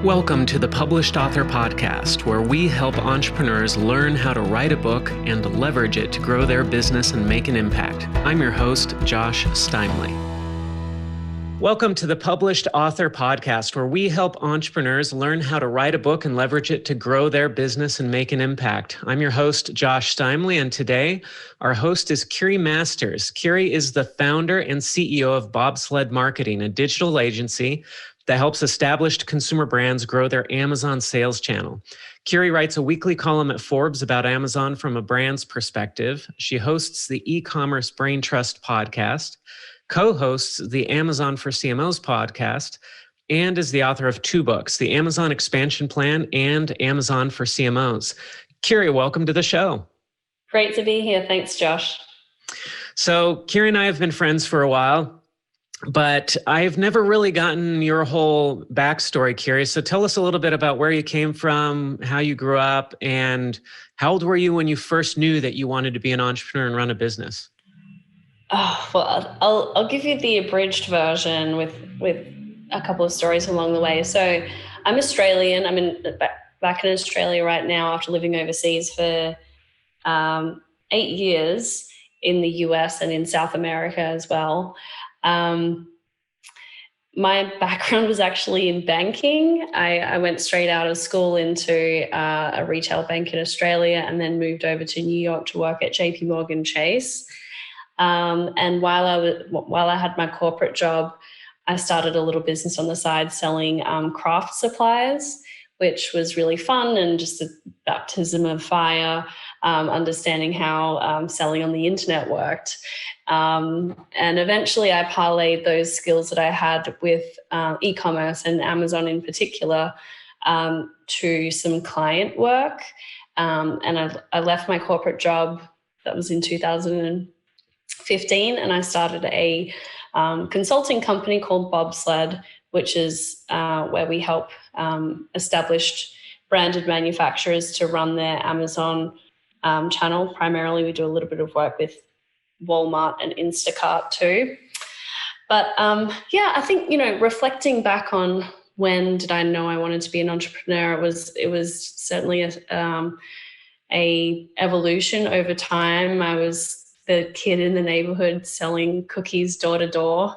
Welcome to the Published Author Podcast, where we help entrepreneurs learn how to write a book and leverage it to grow their business and make an impact. I'm your host, Josh Steimle. Welcome to the Published Author Podcast, where we help entrepreneurs learn how to write a book and leverage it to grow their business and make an impact. I'm your host, Josh Steimle, and today our host is Kiri Masters. Kiri is the founder and CEO of Bobsled Marketing, a digital agency that helps established consumer brands grow their Amazon sales channel. Kiri writes a weekly column at Forbes about Amazon from a brand's perspective. She hosts the e-commerce Brain Trust podcast, co-hosts the Amazon for CMOs podcast, and is the author of two books, The Amazon Expansion Plan and Amazon for CMOs. Kiri, welcome to the show. Great to be here. Thanks, Josh. So Kiri and I have been friends for a while, but I've never really gotten your whole backstory, Kiri. So tell us a little bit about where you came from, how you grew up, and how old were you when you first knew that you wanted to be an entrepreneur and run a business? Oh, well, I'll give you the abridged version with a couple of stories along the way. So I'm Australian. I'm back in Australia right now after living overseas for 8 years in the US and in South America as well. My background was actually in banking. I went straight out of school into a retail bank in Australia and then moved over to New York to work at JP Chase. And while I had my corporate job, I started a little business on the side selling craft supplies, which was really fun and just a baptism of fire, understanding how selling on the internet worked. And eventually I parlayed those skills that I had with e-commerce and Amazon in particular to some client work. And I left my corporate job, that was in 2015, and I started a consulting company called Bobsled, which is where we help established branded manufacturers to run their Amazon channel. Primarily, we do a little bit of work with Walmart and Instacart too. But I think, reflecting back on when did I know I wanted to be an entrepreneur, it was certainly a evolution over time. I was the kid in the neighborhood selling cookies door to door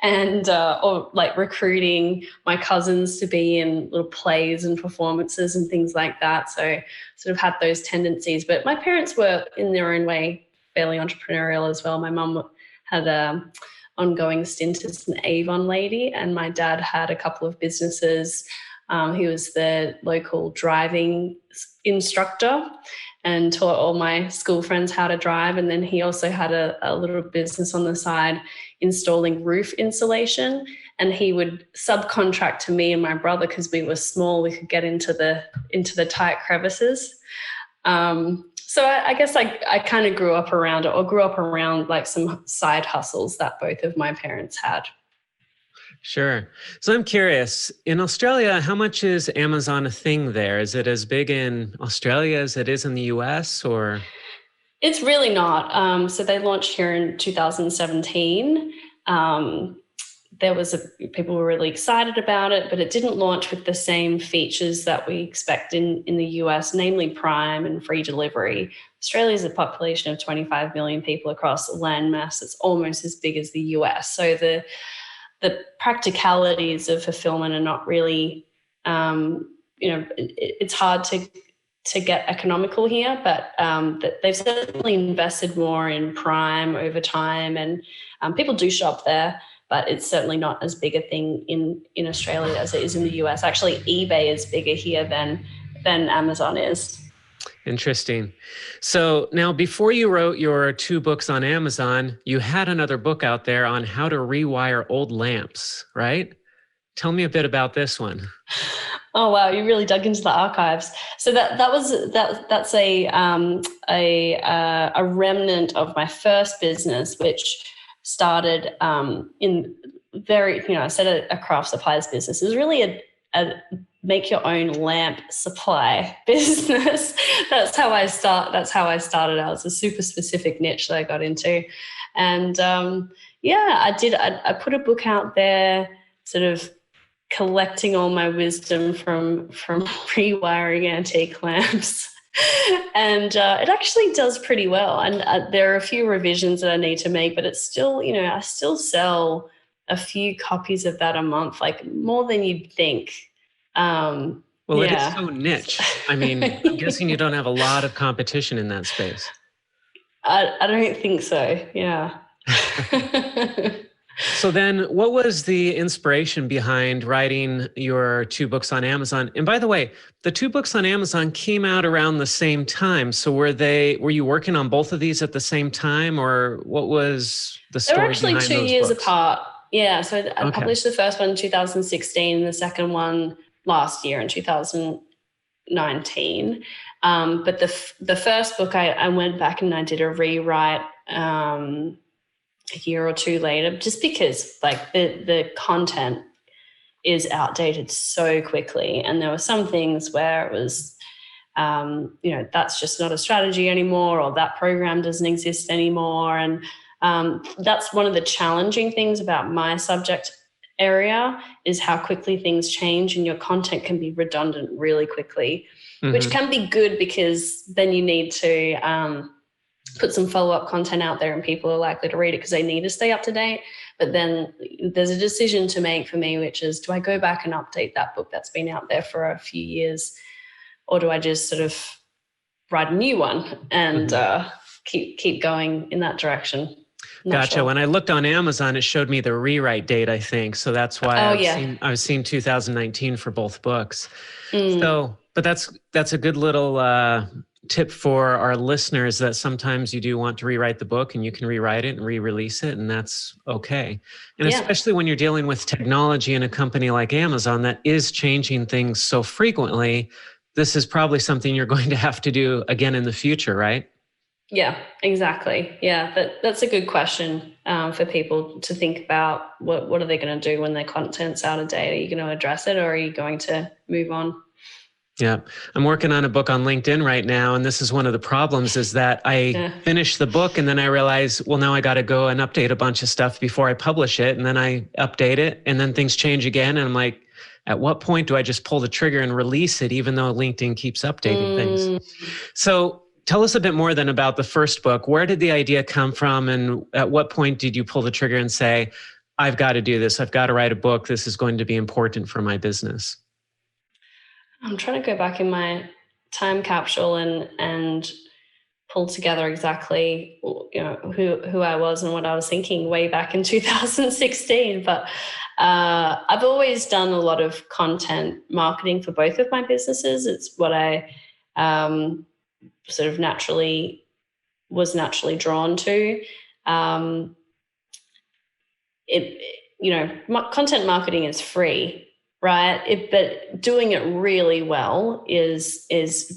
and or like recruiting my cousins to be in little plays and performances and things like that. So sort of had those tendencies, but my parents were in their own way fairly entrepreneurial as well. My mum had an ongoing stint as an Avon lady, and my dad had a couple of businesses. He was the local driving instructor and taught all my school friends how to drive. And then he also had a little business on the side installing roof insulation. And he would subcontract to me and my brother because we were small. We could get into the tight crevices. So I guess I kind of grew up around it, or grew up around like some side hustles that both of my parents had. Sure. So I'm curious, in Australia, how much is Amazon a thing there? Is it as big in Australia as it is in the US, or? It's really not. So they launched here in 2017. People were really excited about it, but it didn't launch with the same features that we expect in the US, namely Prime and free delivery. Australia is a population of 25 million people across a landmass. It's almost as big as the US. So the practicalities of fulfillment are not really, it's hard to get economical here, but they've certainly invested more in Prime over time, and people do shop there, but it's certainly not as big a thing in Australia as it is in the US. Actually, eBay is bigger here than Amazon is. Interesting. So now, before you wrote your two books on Amazon, you had another book out there on how to rewire old lamps, right? Tell me a bit about this one. Oh wow, you really dug into the archives. So that's a remnant of my first business, which started in I said a craft supplies business. It was really a make your own lamp supply business. That's how I started. I was a super specific niche that I got into. And I put a book out there sort of collecting all my wisdom from rewiring antique lamps. And it actually does pretty well. And there are a few revisions that I need to make, but it's still, I still sell a few copies of that a month, like more than you'd think. Well, it is so niche. I mean, I'm guessing you don't have a lot of competition in that space. I don't think so. Yeah. So then what was the inspiration behind writing your 2 books on Amazon? And by the way, the 2 books on Amazon came out around the same time. So were you working on both of these at the same time, or what was the story behind those books? They were actually 2 years apart. Yeah. So I published the first one in 2016 and the second one last year in 2019. But the first book, I went back and I did a rewrite a year or 2 later, just because like the content is outdated so quickly. And there were some things where it was, that's just not a strategy anymore, or that program doesn't exist anymore. And that's one of the challenging things about my subject area, is how quickly things change and your content can be redundant really quickly, which can be good because then you need to put some follow-up content out there and people are likely to read it because they need to stay up to date. But then there's a decision to make for me, which is, do I go back and update that book that's been out there for a few years, or do I just sort of write a new one and keep going in that direction? Gotcha. Sure. When I looked on Amazon, it showed me the rewrite date, I think. So that's why I was seeing 2019 for both books. So, but that's a good little tip for our listeners, that sometimes you do want to rewrite the book and you can rewrite it and re-release it, and that's okay. And especially when you're dealing with technology in a company like Amazon that is changing things so frequently, this is probably something you're going to have to do again in the future, right? Yeah, exactly. Yeah, that's a good question for people to think about. What are they going to do when their content's out of date? Are you going to address it, or are you going to move on? Yeah, I'm working on a book on LinkedIn right now. And this is one of the problems, is that I finish the book and then I realize, well, now I got to go and update a bunch of stuff before I publish it. And then I update it and then things change again. And I'm like, at what point do I just pull the trigger and release it, even though LinkedIn keeps updating things? So tell us a bit more then about the first book. Where did the idea come from? And at what point did you pull the trigger and say, I've got to do this. I've got to write a book. This is going to be important for my business. I'm trying to go back in my time capsule and pull together exactly, who I was and what I was thinking way back in 2016. But I've always done a lot of content marketing for both of my businesses. It's what I sort of was naturally drawn to. Content marketing is free, right? But doing it really well is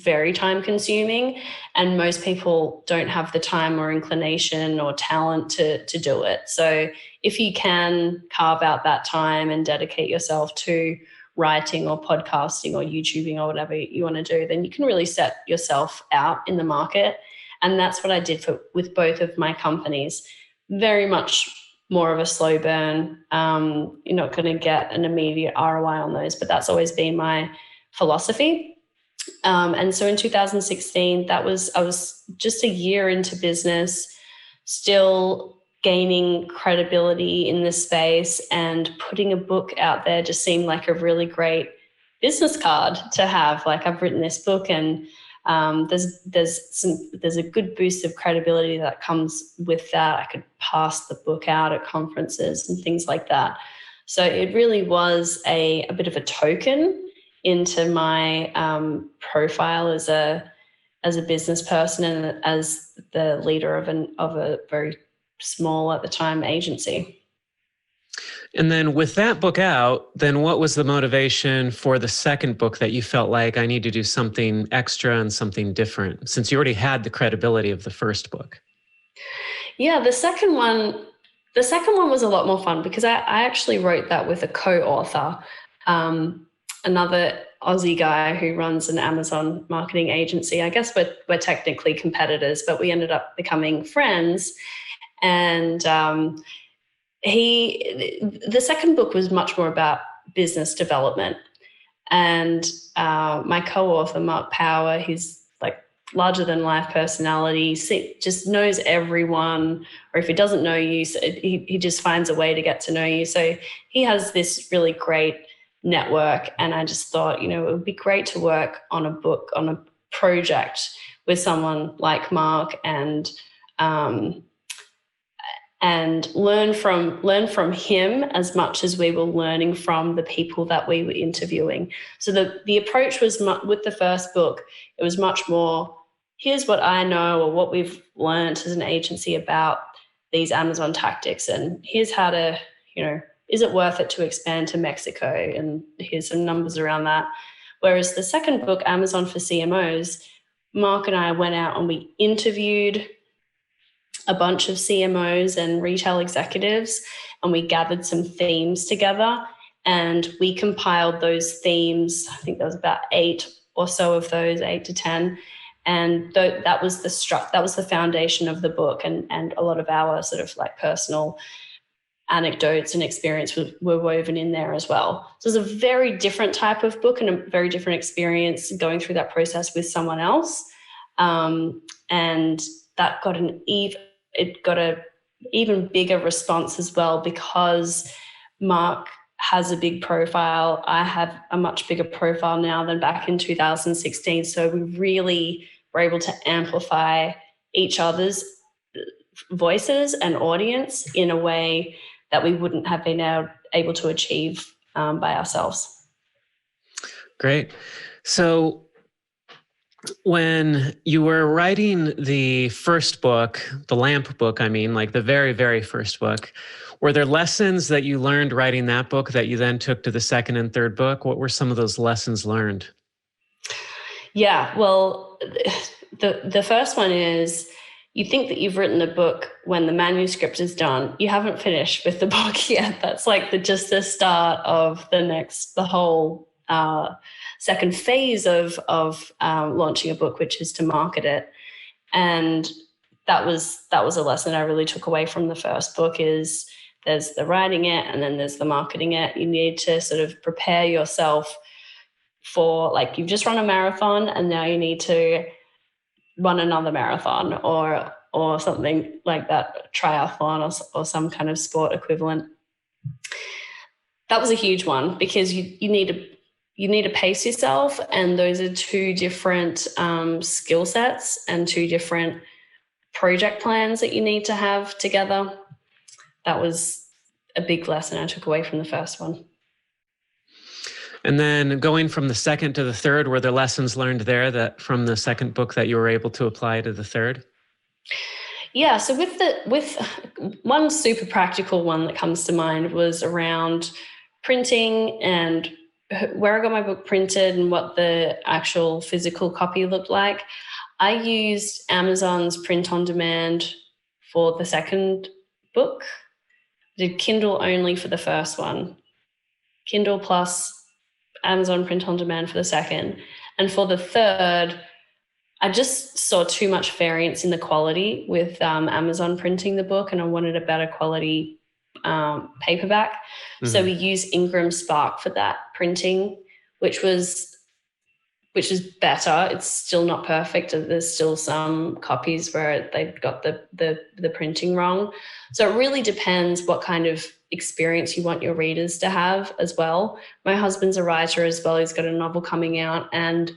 very time consuming, and most people don't have the time or inclination or talent to do it. So if you can carve out that time and dedicate yourself to writing or podcasting or YouTubing or whatever you want to do, then you can really set yourself out in the market. And that's what I did with both of my companies. Very much more of a slow burn. You're not going to get an immediate ROI on those, but that's always been my philosophy. And so in 2016, I was just a year into business, still gaining credibility in this space, and putting a book out there just seemed like a really great business card to have. Like, I've written this book, and there's a good boost of credibility that comes with that. I could pass the book out at conferences and things like that. So it really was a bit of a token into my profile as a business person and as the leader of a very small at the time agency. And then with that book out, then what was the motivation for the second book that you felt like, I need to do something extra and something different, since you already had the credibility of the first book? Yeah, the second one was a lot more fun because I actually wrote that with a co-author, another Aussie guy who runs an Amazon marketing agency. I guess we're technically competitors, but we ended up becoming friends. And the second book was much more about business development. And my co-author, Mark Power, he's like larger than life personality, just knows everyone, or if he doesn't know you, so he just finds a way to get to know you. So he has this really great network. And I just thought, it would be great to work on a book, on a project with someone like Mark, and learn from him as much as we were learning from the people that we were interviewing. So the approach was with the first book, it was much more, here's what I know or what we've learned as an agency about these Amazon tactics, and here's how to, is it worth it to expand to Mexico? And here's some numbers around that. Whereas the second book, Amazon for CMOs, Mark and I went out and we interviewed a bunch of CMOs and retail executives, and we gathered some themes together, and we compiled those themes. I think there was about 8 or so of those, 8 to 10. And that was the foundation of the book, and a lot of our sort of like personal anecdotes and experience were woven in there as well. So it's a very different type of book and a very different experience going through that process with someone else. And that got an even bigger response as well, because Mark has a big profile. I have a much bigger profile now than back in 2016. So we really were able to amplify each other's voices and audience in a way that we wouldn't have been able to achieve by ourselves. Great. So when you were writing the first book, the lamp book, like the very, very first book, were there lessons that you learned writing that book that you then took to the second and third book? What were some of those lessons learned? Yeah, well, the first one is, you think that you've written a book when the manuscript is done. You haven't finished with the book yet. That's like just the start of the whole second phase of launching a book, which is to market it. And that was a lesson I really took away from the first book. Is there's the writing it, and then there's the marketing it. You need to sort of prepare yourself for, like, you've just run a marathon and now you need to run another marathon or something like that, triathlon or some kind of sport equivalent. That was a huge one, because you need to pace yourself, and those are two different skill sets and two different project plans that you need to have together. That was a big lesson I took away from the first one. And then going from the second to the third, were there lessons learned there that from the second book that you were able to apply to the third? Yeah, so with one super practical one that comes to mind was around printing and where I got my book printed and what the actual physical copy looked like. I used Amazon's print on demand for the second book. I did Kindle only for the first one. Kindle plus Amazon print on demand for the second. And for the third, I just saw too much variance in the quality with Amazon printing the book, and I wanted a better quality paperback. Mm-hmm. So we used Ingram Spark for that printing, which is better. It's still not perfect. There's still some copies where they've got the printing wrong. So it really depends what kind of experience you want your readers to have as well. My husband's a writer as well. He's got a novel coming out, and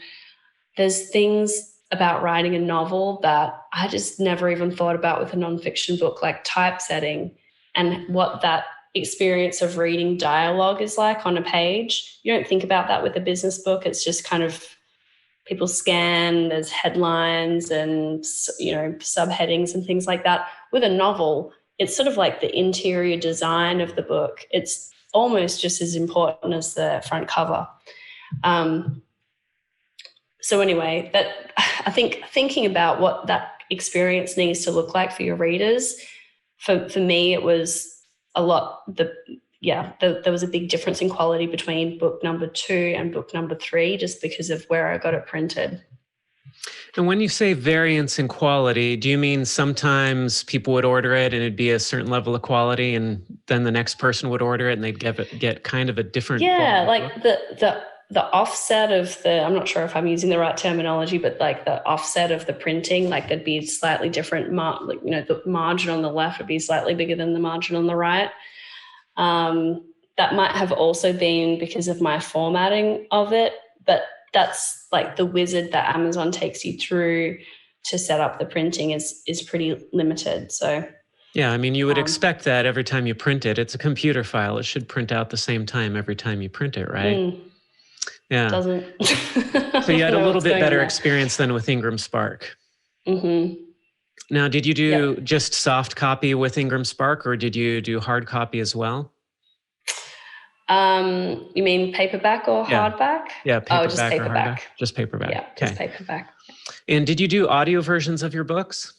there's things about writing a novel that I just never even thought about with a nonfiction book, like typesetting and what that experience of reading dialogue is like on a page. You don't think about that with a business book. It's just kind of people scan, there's headlines and, subheadings and things like that. With a novel, it's sort of like the interior design of the book. It's almost just as important as the front cover. So anyway, that I think thinking about what that experience needs to look like for your readers, for me, it was a lot. There was a big difference in quality between book number 2 and book number 3, just because of where I got it printed. And when you say variance in quality, do you mean sometimes people would order it and it'd be a certain level of quality, and then the next person would order it and they'd get kind of a different Yeah, quality like book? the offset of the, I'm not sure if I'm using the right terminology, but like the offset of the printing, like there'd be slightly different, like, the margin on the left would be slightly bigger than the margin on the right. That might have also been because of my formatting of it, but that's like the wizard that Amazon takes you through to set up the printing is pretty limited. So yeah, I mean, you would expect that every time you print it. It's a computer file. It should print out the same time every time you print it, right? Yeah. Doesn't. So you had a little bit better experience than with Ingram Spark. Mm-hmm. Now, did you do just soft copy with Ingram Spark, or did you do hard copy as well? You mean paperback or hardback? Yeah, paperback just paperback. Just paperback. Yeah, just paperback. And did you do audio versions of your books?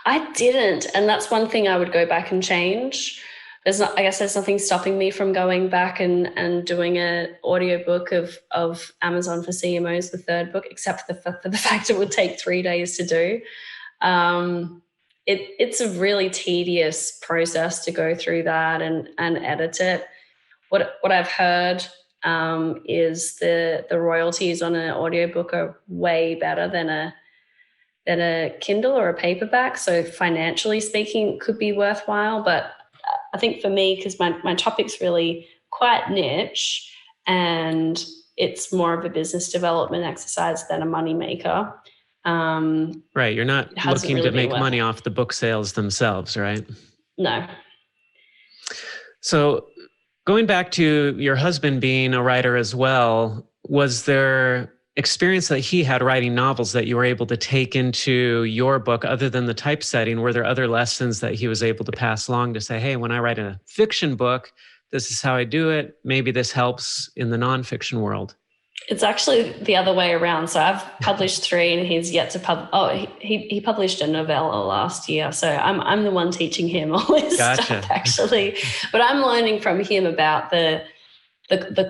I didn't, and that's one thing I would go back and change. I guess there's nothing stopping me from going back and doing an audiobook of Amazon for CMOs, the third book, except for the fact it would take 3 days to do. It's a really tedious process to go through that and edit it. What I've heard is the royalties on an audiobook are way better than a Kindle or a paperback. So financially speaking, it could be worthwhile. But I think for me, because my topic's really quite niche and it's more of a business development exercise than a moneymaker. Right. You're not looking to make money off the book sales themselves, right? No. So going back to your husband being a writer as well, was there experience that he had writing novels that you were able to take into your book other than the typesetting? Were there other lessons that he was able to pass along to say, hey, when I write a fiction book, this is how I do it. Maybe this helps in the nonfiction world? It's actually the other way around. So I've published 3 and he's yet to he published a novella last year. So I'm the one teaching him all this stuff actually. But I'm learning from him about the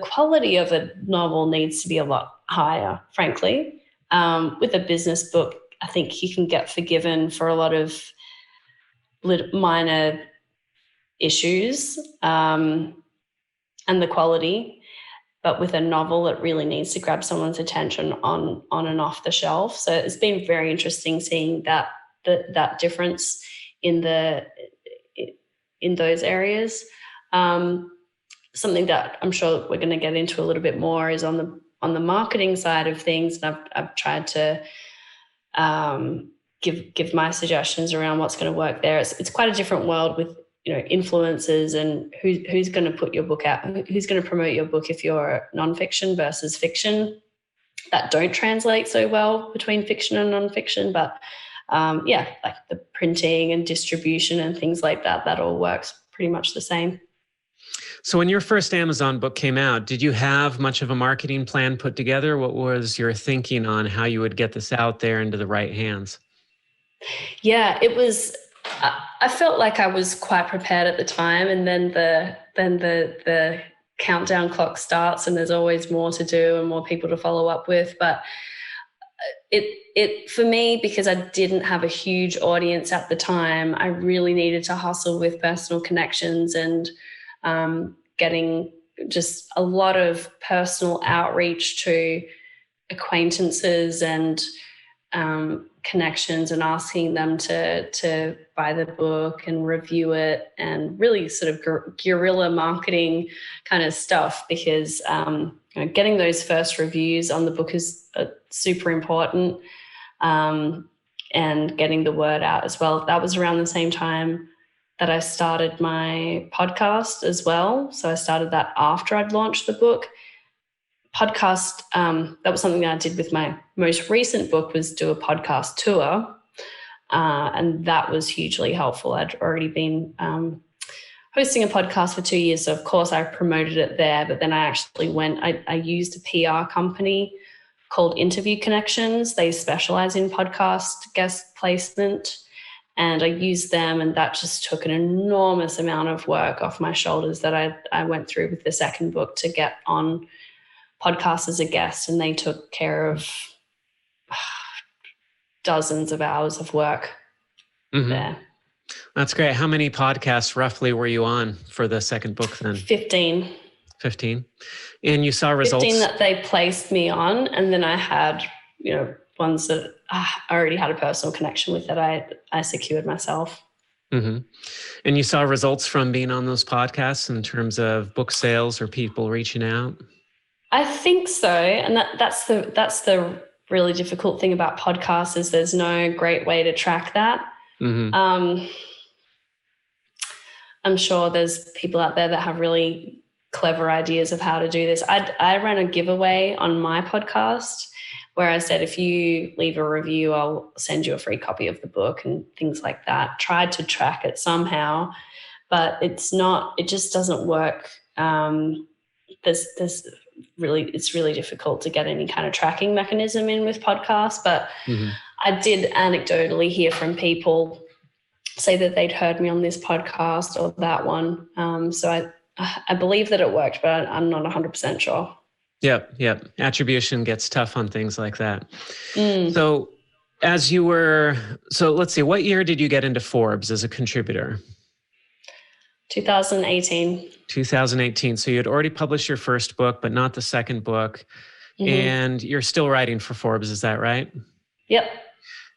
quality of a novel needs to be a lot higher, frankly. With a business book, I think he can get forgiven for a lot of minor issues and the quality. But with a novel, it really needs to grab someone's attention on and off the shelf. So it's been very interesting seeing that difference in those areas. Something that I'm sure we're going to get into a little bit more is on the marketing side of things. And I've tried to give my suggestions around what's going to work there. It's quite a different world with influencers and who's going to put your book out, who's going to promote your book if you're nonfiction versus fiction. That don't translate so well between fiction and nonfiction, but like the printing and distribution and things like that all works pretty much the same. So when your first Amazon book came out, did you have much of a marketing plan put together? What was your thinking on how you would get this out there into the right hands? Yeah, it was. I felt like I was quite prepared at the time, and then the countdown clock starts, and there's always more to do and more people to follow up with. But it for me, because I didn't have a huge audience at the time, I really needed to hustle with personal connections and getting just a lot of personal outreach to acquaintances and connections and asking them to buy the book and review it, and really sort of guerrilla marketing kind of stuff, because getting those first reviews on the book is super important, and getting the word out as well. That was around the same time that I started my podcast as well. So I started that after I'd launched the book. Podcast, that was something that I did with my most recent book, was do a podcast tour. And that was hugely helpful. I'd already been hosting a podcast for 2 years. So of course I promoted it there, but then I actually I used a PR company called Interview Connections. They specialize in podcast guest placement. And I used them, and that just took an enormous amount of work off my shoulders that I went through with the second book to get on podcast as a guest, and they took care of dozens of hours of work there. That's great. How many podcasts roughly were you on for the second book then? 15. 15. And you saw results? 15 that they placed me on. And then I had, ones that I already had a personal connection with that I secured myself. And you saw results from being on those podcasts in terms of book sales or people reaching out? I think so. And that's the really difficult thing about podcasts is there's no great way to track that. I'm sure there's people out there that have really clever ideas of how to do this. I ran a giveaway on my podcast where I said, if you leave a review, I'll send you a free copy of the book and things like that. Tried to track it somehow, but it just doesn't work. It's really difficult to get any kind of tracking mechanism in with podcasts, but I did anecdotally hear from people say that they'd heard me on this podcast or that one. So I believe that it worked, but I'm not 100% sure. Yep. Attribution gets tough on things like that. So let's see, what year did you get into Forbes as a contributor? 2018. 2018. So you had already published your first book, but not the second book. And you're still writing for Forbes, is that right? Yep.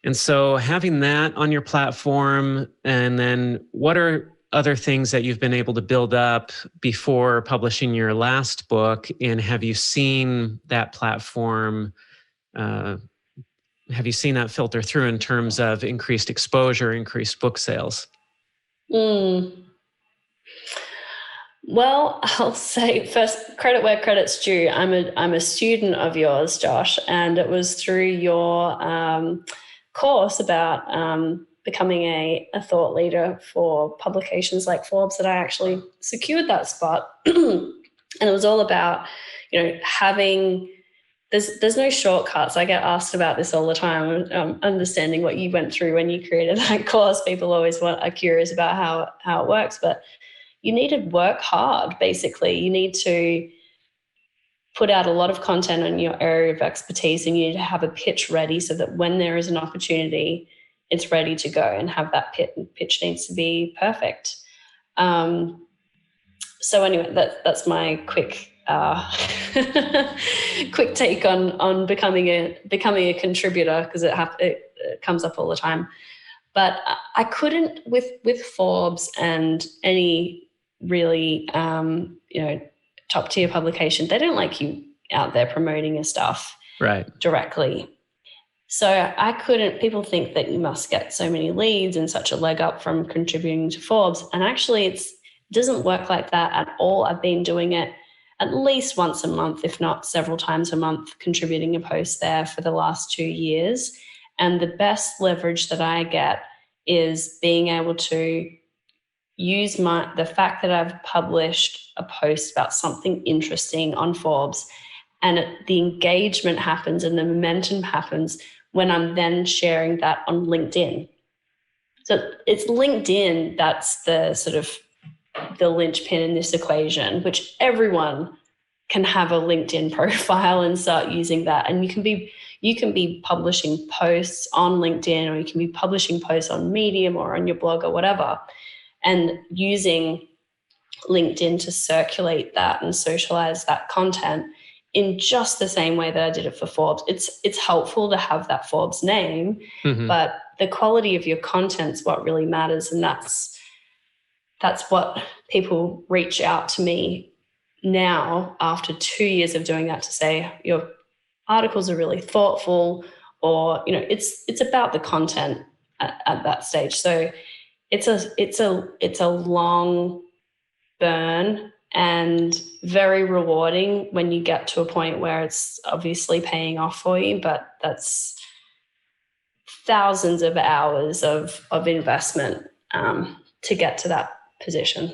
And so having that on your platform, and then what are other things that you've been able to build up before publishing your last book? And have you seen that platform, have you seen that filter through in terms of increased exposure, increased book sales? Well, I'll say first, credit where credit's due. I'm a student of yours, Josh, and it was through your course about becoming a thought leader for publications like Forbes that I actually secured that spot. And it was all about, having, there's no shortcuts. I get asked about this all the time, understanding what you went through when you created that course. People always are curious about how it works, but you need to work hard, basically. You need to put out a lot of content on your area of expertise, and you need to have a pitch ready so that when there is an opportunity, it's ready to go, and have that pitch needs to be perfect. So anyway, that's my quick quick take on becoming a contributor, because it comes up all the time. But I couldn't with Forbes and any really top tier publication. They don't like you out there promoting your stuff directly. So I couldn't. People think that you must get so many leads and such a leg up from contributing to Forbes, and actually it doesn't work like that at all. I've been doing it at least once a month, if not several times a month, contributing a post there for the last 2 years. And the best leverage that I get is being able to use the fact that I've published a post about something interesting on Forbes, and the engagement happens and the momentum happens when I'm then sharing that on LinkedIn. So it's LinkedIn that's the sort of the linchpin in this equation, which everyone can have a LinkedIn profile and start using that. And you can be publishing posts on LinkedIn, or you can be publishing posts on Medium or on your blog or whatever, and using LinkedIn to circulate that and socialize that content in just the same way that I did it for Forbes. It's helpful to have that Forbes name, but the quality of your content's what really matters. And that's what people reach out to me now after 2 years of doing that to say, your articles are really thoughtful, or, it's about the content at that stage. So it's a long burn and very rewarding when you get to a point where it's obviously paying off for you, but that's thousands of hours of investment to get to that position.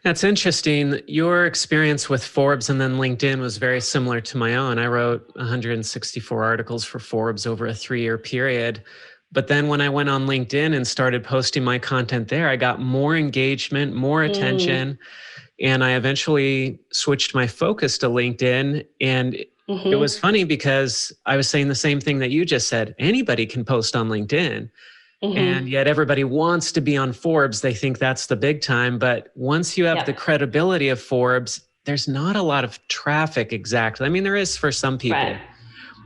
That's interesting. Your experience with Forbes and then LinkedIn was very similar to my own. I wrote 164 articles for Forbes over a 3-year period. But then when I went on LinkedIn and started posting my content there, I got more engagement, more attention. And I eventually switched my focus to LinkedIn. And it was funny because I was saying the same thing that you just said. Anybody can post on LinkedIn. And yet everybody wants to be on Forbes. They think that's the big time. But once you have the credibility of Forbes, there's not a lot of traffic exactly. I mean, there is for some people. Right.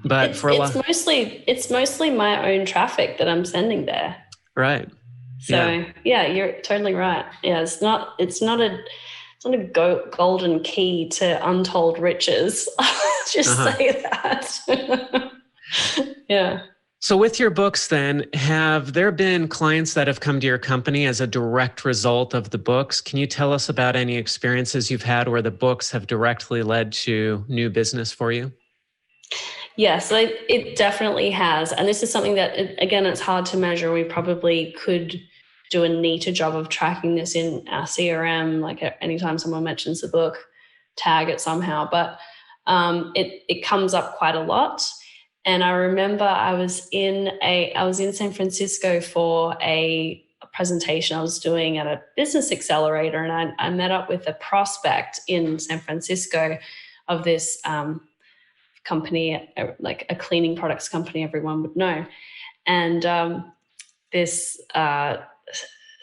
But it's mostly my own traffic that I'm sending there. Right. So yeah, you're totally right. Yeah, it's not a golden key to untold riches. Just say that. Yeah. So with your books then, have there been clients that have come to your company as a direct result of the books? Can you tell us about any experiences you've had where the books have directly led to new business for you? Yes, it definitely has. And this is something that, again, it's hard to measure. We probably could do a neater job of tracking this in our CRM, like anytime someone mentions the book, tag it somehow. But it comes up quite a lot. And I remember I was in San Francisco for a presentation I was doing at a business accelerator, and I met up with a prospect in San Francisco of this company, like a cleaning products company everyone would know. And this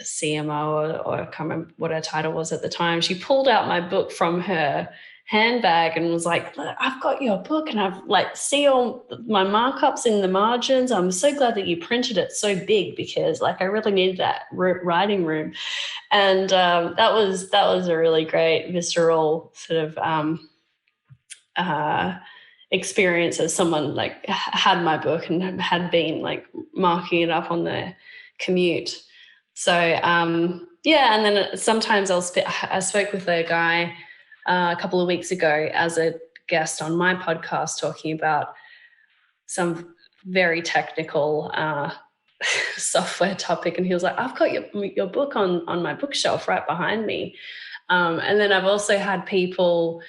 CMO, or I can't remember what her title was at the time, she pulled out my book from her handbag and was like, "Look, I've got your book and I've like see all my markups in the margins. I'm so glad that you printed it so big because like I really needed that writing room." And that was a really great visceral sort of experience as someone like had my book and had been like marking it up on the commute. So and then sometimes I spoke with a guy a couple of weeks ago as a guest on my podcast talking about some very technical software topic, and he was like, "I've got your book on my bookshelf right behind me." And then I've also had people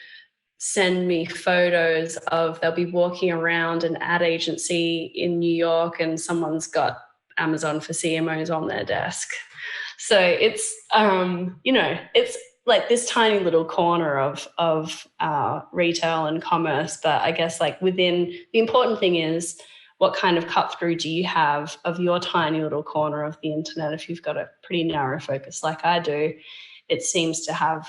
send me photos of, they'll be walking around an ad agency in New York and someone's got Amazon for CMOs on their desk. So it's, it's like this tiny little corner of retail and commerce. But I guess like the important thing is what kind of cut through do you have of your tiny little corner of the internet? If you've got a pretty narrow focus like I do, it seems to have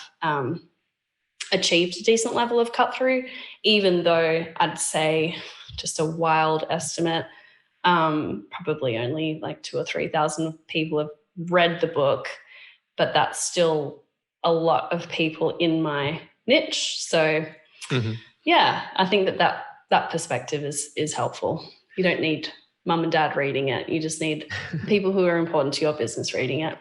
achieved a decent level of cut through, even though I'd say, just a wild estimate, probably only like 2,000 or 3,000 people have read the book, but that's still a lot of people in my niche. So I think that perspective is helpful. You don't need mum and dad reading it. You just need people who are important to your business reading it.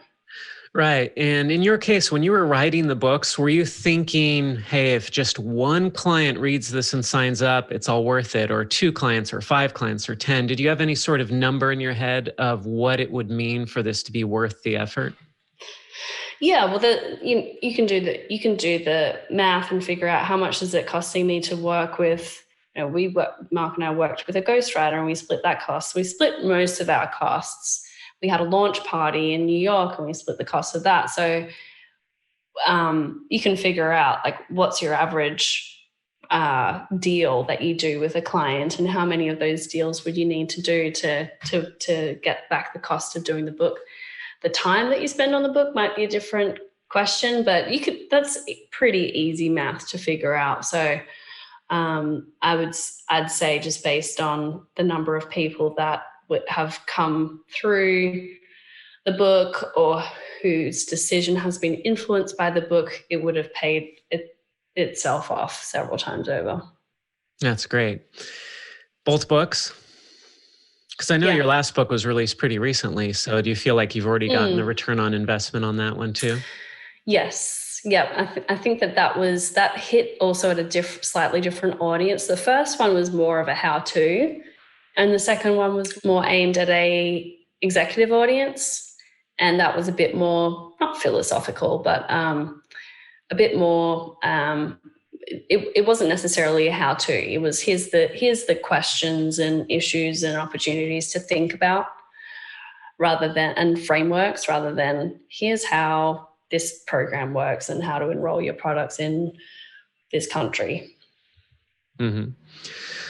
Right. And in your case, when you were writing the books, were you thinking, hey, if just one client reads this and signs up, it's all worth it, or 2 clients or 5 clients or 10? Did you have any sort of number in your head of what it would mean for this to be worth the effort? Yeah, well, you can do the math and figure out how much is it costing me to work with. Mark and I worked with a ghostwriter, and we split that cost. We split most of our costs. We had a launch party in New York, and we split the cost of that. So you can figure out like what's your average deal that you do with a client, and how many of those deals would you need to do to get back the cost of doing the book. The time that you spend on the book might be a different question, but that's pretty easy math to figure out. So I'd say, just based on the number of people that would have come through the book or whose decision has been influenced by the book, it would have paid itself off several times over. That's great. Both books? Because I know your last book was released pretty recently. So do you feel like you've already gotten the return on investment on that one too? Yes. Yeah. I think that hit also at a slightly different audience. The first one was more of a how-to, and the second one was more aimed at a executive audience. And that was a bit more, not philosophical, but a bit more, it wasn't necessarily a how-to. It was here's the questions and issues and opportunities to think about. and frameworks rather than here's how this program works and how to enroll your products in this country. Mm-hmm.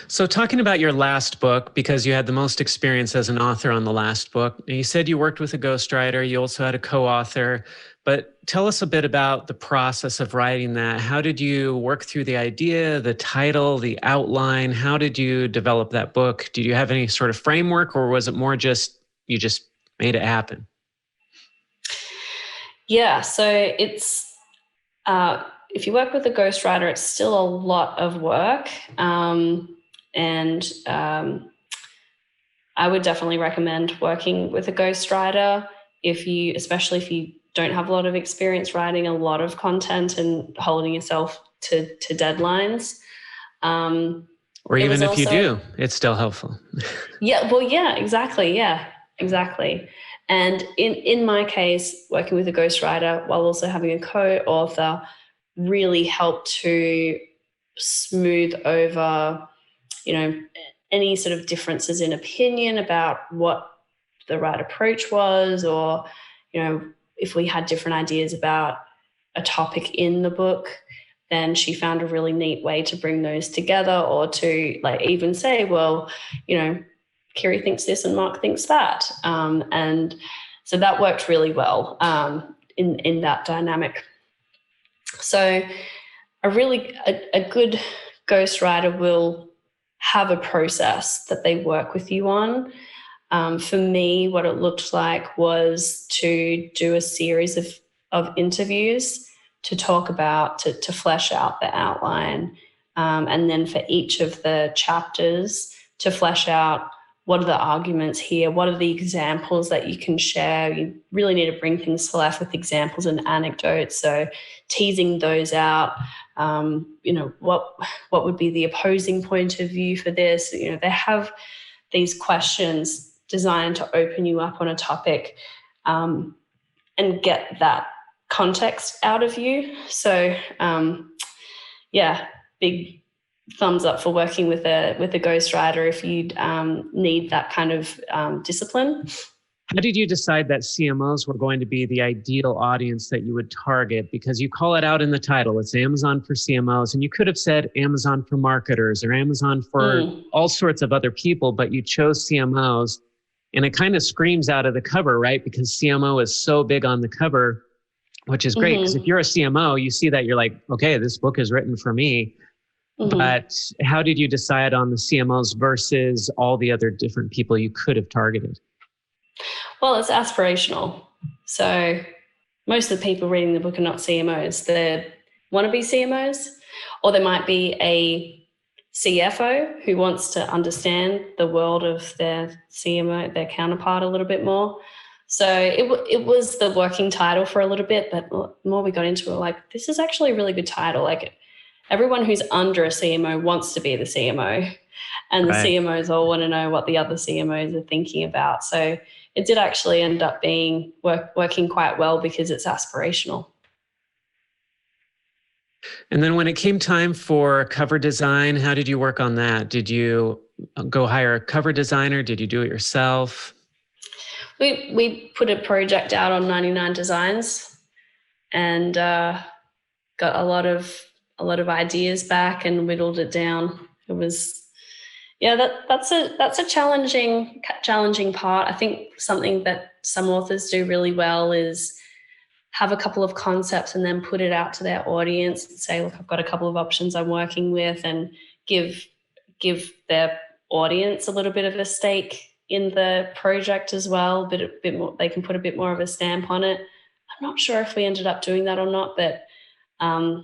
So talking about your last book, because you had the most experience as an author on the last book, you said you worked with a ghostwriter, you also had a co-author, but tell us a bit about the process of writing that. How did you work through the idea, the title, the outline? How did you develop that book? Did you have any sort of framework, or was it more just, you just made it happen? Yeah, so it's, if you work with a ghostwriter, it's still a lot of work. I would definitely recommend working with a ghostwriter especially if you don't have a lot of experience writing a lot of content and holding yourself to deadlines. Or even if you do, it's still helpful. Exactly. Yeah, exactly. And in my case, working with a ghostwriter while also having a co-author really helped to smooth over, any sort of differences in opinion about what the right approach was, or, if we had different ideas about a topic in the book, then she found a really neat way to bring those together, or to even say, well, Kiri thinks this and Mark thinks that. And so that worked really well in that dynamic. So a good ghostwriter will have a process that they work with you on. For me, what it looked like was to do a series of interviews to talk about, to flesh out the outline. And then for each of the chapters to flesh out, what are the arguments here? What are the examples that you can share? You really need to bring things to life with examples and anecdotes. So teasing those out, what would be the opposing point of view for this? They have these questions designed to open you up on a topic and get that context out of you. So, big thumbs up for working with a ghostwriter if you need that kind of discipline. How did you decide that CMOs were going to be the ideal audience that you would target? Because you call it out in the title, it's Amazon for CMOs, and you could have said Amazon for marketers or Amazon for all sorts of other people, but you chose CMOs, and it kind of screams out of the cover, right? Because CMO is so big on the cover, which is great, because if you're a CMO, you see that, you're like, okay, this book is written for me. But how did you decide on the CMOs versus all the other different people you could have targeted? Well, it's aspirational. So most of the people reading the book are not CMOs. They want to be CMOs, or there might be a CFO who wants to understand the world of their CMO, their counterpart, a little bit more. So it was the working title for a little bit, but the more we got into it, this is actually a really good title. Everyone who's under a CMO wants to be the CMO, and the CMOs all want to know what the other CMOs are thinking about. So it did actually end up being working quite well because it's aspirational. And then when it came time for cover design, how did you work on that? Did you go hire a cover designer? Did you do it yourself? We put a project out on 99 Designs and got a lot of ideas back and whittled it down. It was, that's a challenging part. I think something that some authors do really well is have a couple of concepts and then put it out to their audience and say, look, I've got a couple of options I'm working with, and give their audience a little bit of a stake in the project as well, but a bit more, they can put a bit more of a stamp on it. I'm not sure if we ended up doing that or not, but I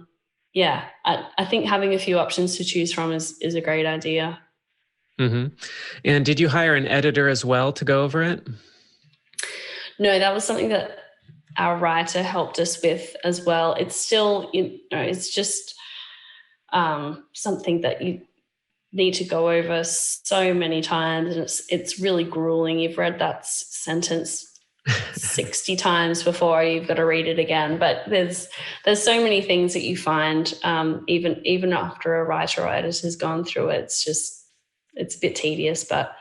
think having a few options to choose from is a great idea. And did you hire an editor as well to go over it? No, that was something that our writer helped us with as well. It's still, it's just something that you need to go over so many times, and it's really grueling. You've read that sentence 60 times before you've got to read it again. But there's so many things that you find, even after a writer or editor has gone through it, it's a bit tedious. But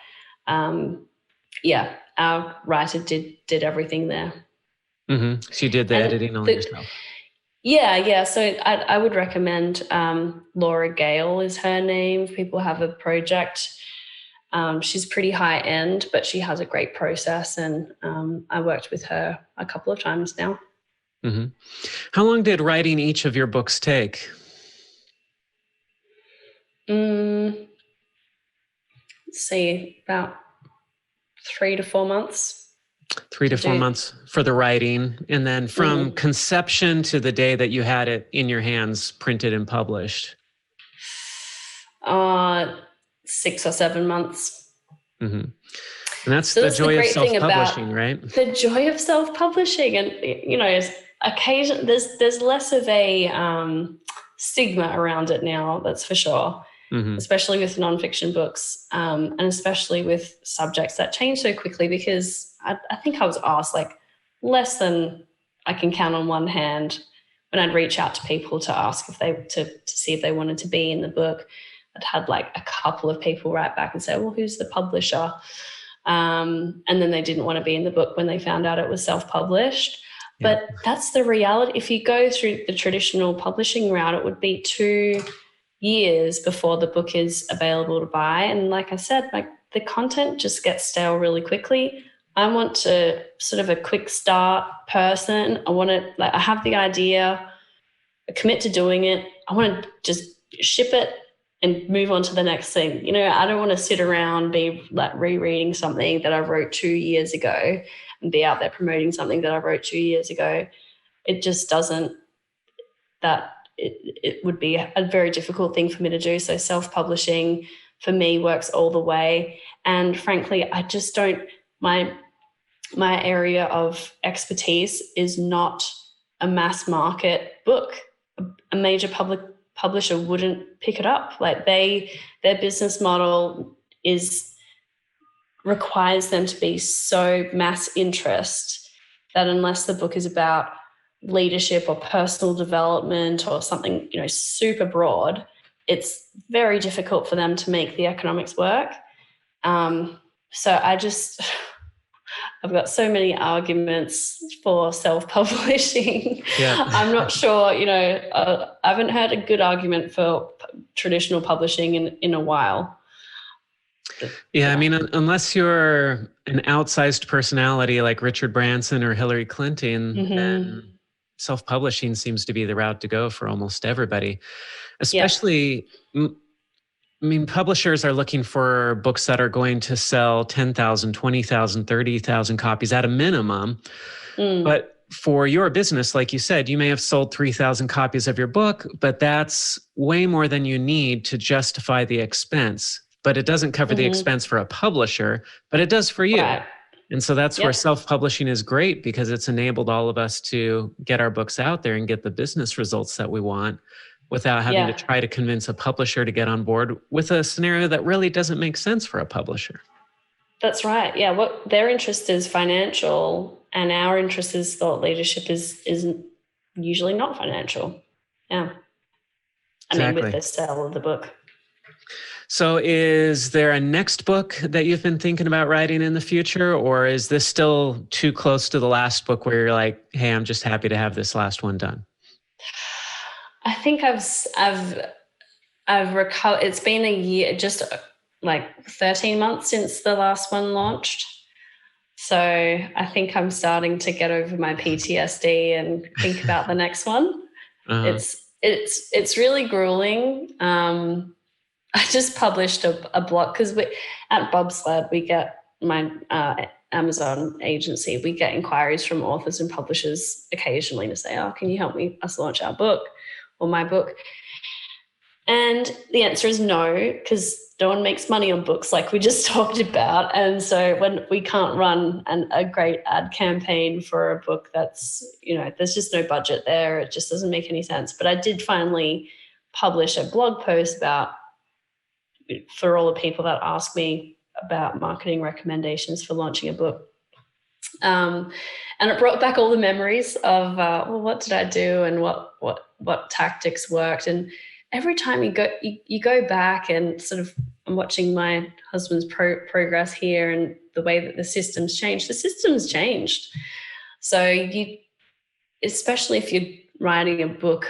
Yeah, our writer did everything there. Mm-hmm. So you did the editing all yourself. Yeah. So I would recommend Laura Gale is her name. If people have a project. She's pretty high end, but she has a great process, and I worked with her a couple of times now. Mm-hmm. How long did writing each of your books take? Let's see, about 3 to 4 months. 3 to 4 months for the writing. And then from conception to the day that you had it in your hands, printed and published? 6 or 7 months. Mm-hmm. And that's the joy of self-publishing, right? The joy of self-publishing. And, occasionally there's less of a stigma around it now, that's for sure. Mm-hmm. Especially with nonfiction books, and especially with subjects that change so quickly, because I think I was asked less than I can count on one hand when I'd reach out to people to ask if they to see if they wanted to be in the book. I'd had a couple of people write back and say, well, who's the publisher? And then they didn't want to be in the book when they found out it was self-published. Yeah. But that's the reality. If you go through the traditional publishing route, it would be 2 years before the book is available to buy. And like I said, the content just gets stale really quickly. I want to sort of a quick start person. I want to I have the idea, I commit to doing it. I want to just ship it and move on to the next thing. I don't want to sit around, be rereading something that I wrote 2 years ago and be out there promoting something that I wrote 2 years ago. It just doesn't, it would be a very difficult thing for me to do. So self-publishing for me works all the way. And frankly, I just don't, my area of expertise is not a mass market book. A major publisher wouldn't pick it up. Their business model requires them to be so mass interest that unless the book is about leadership or personal development or something, super broad, it's very difficult for them to make the economics work. So I've got so many arguments for self-publishing. Yeah. I'm not sure, I haven't heard a good argument for traditional publishing in a while. Yeah, I mean, unless you're an outsized personality like Richard Branson or Hillary Clinton, then self-publishing seems to be the route to go for almost everybody. Especially, publishers are looking for books that are going to sell 10,000, 20,000, 30,000 copies at a minimum. But for your business, like you said, you may have sold 3,000 copies of your book, but that's way more than you need to justify the expense. But it doesn't cover the expense for a publisher, but it does for you. Right. And so that's where self-publishing is great, because it's enabled all of us to get our books out there and get the business results that we want without having to try to convince a publisher to get on board with a scenario that really doesn't make sense for a publisher. That's right. Yeah. What their interest is financial, and our interest is thought leadership is usually not financial. Yeah. Exactly. With the sale of the book. So is there a next book that you've been thinking about writing in the future, or is this still too close to the last book where you're like, hey, I'm just happy to have this last one done? I think I've recovered. It's been a year, just 13 months since the last one launched. So I think I'm starting to get over my PTSD and think about the next one. Uh-huh. It's really grueling. I just published a blog because at Bobsled, we get my Amazon agency, we get inquiries from authors and publishers occasionally to say, oh, can you help us launch our book or my book? And the answer is no, because no one makes money on books like we just talked about. And so when we can't run a great ad campaign for a book that's, there's just no budget there. It just doesn't make any sense. But I did finally publish a blog post for all the people that ask me about marketing recommendations for launching a book. And it brought back all the memories of, what did I do and what tactics worked. And every time you go back and sort of, I'm watching my husband's progress here and the way that the system's changed. So especially if you're writing a book,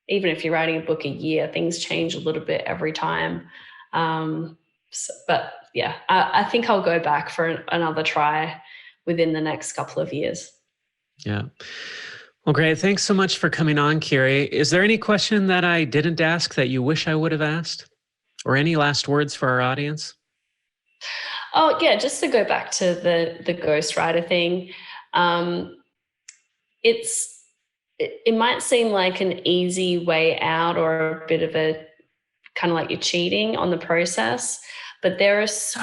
even if you're writing a book a year, things change a little bit every time. But yeah, I think I'll go back for another try within the next couple of years. Yeah. Well, great. Thanks so much for coming on, Kiri. Is there any question that I didn't ask that you wish I would have asked? Or any last words for our audience? Oh, yeah, just to go back to the ghostwriter thing. It might seem like an easy way out or a bit of a kind of like you're cheating on the process, but there's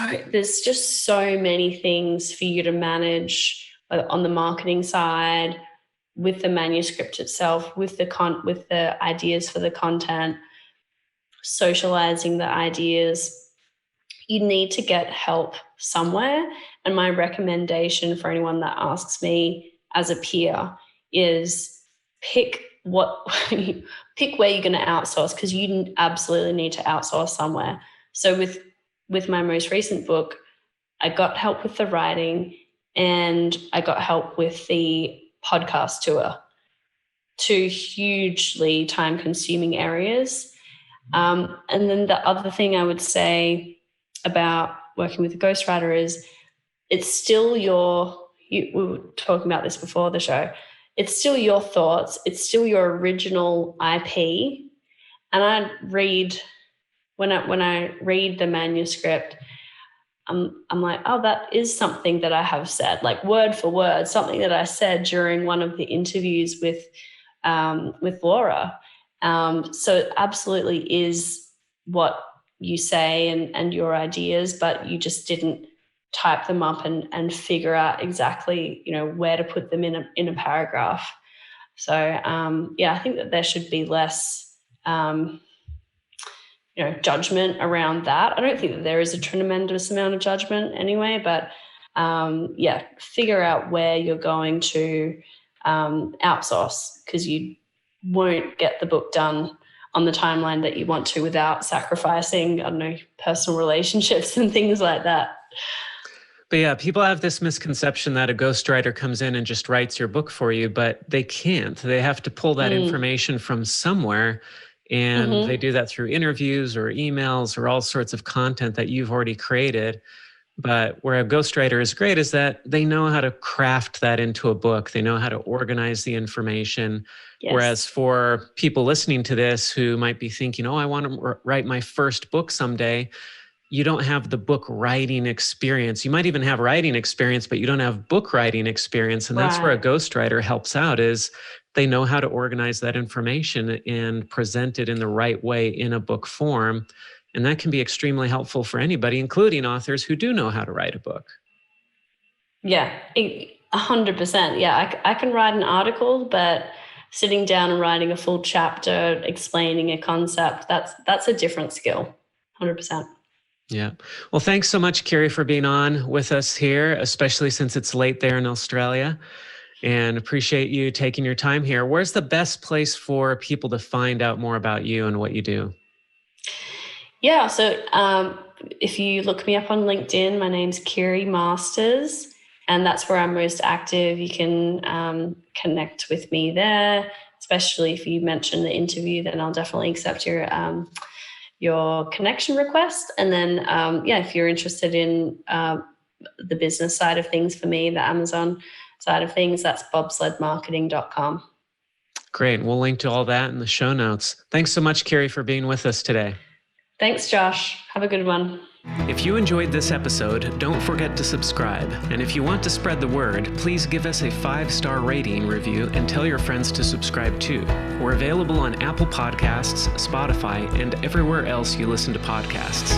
just so many things for you to manage on the marketing side, with the manuscript itself, with the ideas for the content, socializing the ideas. You need to get help somewhere. And my recommendation for anyone that asks me as a peer is pick where you're going to outsource, because you absolutely need to outsource somewhere. So with my most recent book, I got help with the writing and I got help with the podcast tour, two hugely time-consuming areas. And then the other thing I would say about working with a ghostwriter is it's still we were talking about this before the show, it's still your thoughts, it's still your original IP. And when I read the manuscript, I'm like, oh, that is something that I have said, like word for word, something that I said during one of the interviews with Laura. So it absolutely is what you say and your ideas, but you just didn't type them up and figure out exactly, where to put them in a paragraph. So I think that there should be less judgment around that. I don't think that there is a tremendous amount of judgment anyway, but figure out where you're going to outsource, because you won't get the book done on the timeline that you want to without sacrificing, personal relationships and things like that. But yeah, people have this misconception that a ghostwriter comes in and just writes your book for you, but they can't. They have to pull that information from somewhere. And they do that through interviews or emails or all sorts of content that you've already created. But where a ghostwriter is great is that they know how to craft that into a book. They know how to organize the information. Yes. Whereas for people listening to this who might be thinking, I want to write my first book someday, you don't have the book writing experience. You might even have writing experience, but you don't have book writing experience. And that's where a ghostwriter helps out, is they know how to organize that information and present it in the right way in a book form. And that can be extremely helpful for anybody, including authors who do know how to write a book. Yeah, 100%. Yeah, I can write an article, but sitting down and writing a full chapter, explaining a concept, that's a different skill, 100%. Yeah. Well, thanks so much, Kiri, for being on with us here, especially since it's late there in Australia. And appreciate you taking your time here. Where's the best place for people to find out more about you and what you do? Yeah, so if you look me up on LinkedIn, my name's Kiri Masters, and that's where I'm most active. You can connect with me there, especially if you mention the interview, then I'll definitely accept your connection request. And then, if you're interested in the business side of things for me, the Amazon side of things, that's bobsledmarketing.com. Great. We'll link to all that in the show notes. Thanks so much, Kiri, for being with us today. Thanks, Josh. Have a good one. If you enjoyed this episode, don't forget to subscribe. And if you want to spread the word, please give us a 5-star rating review and tell your friends to subscribe too. We're available on Apple Podcasts, Spotify, and everywhere else you listen to podcasts.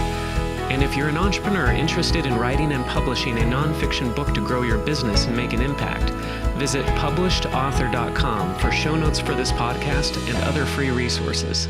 And if you're an entrepreneur interested in writing and publishing a nonfiction book to grow your business and make an impact, visit publishedauthor.com for show notes for this podcast and other free resources.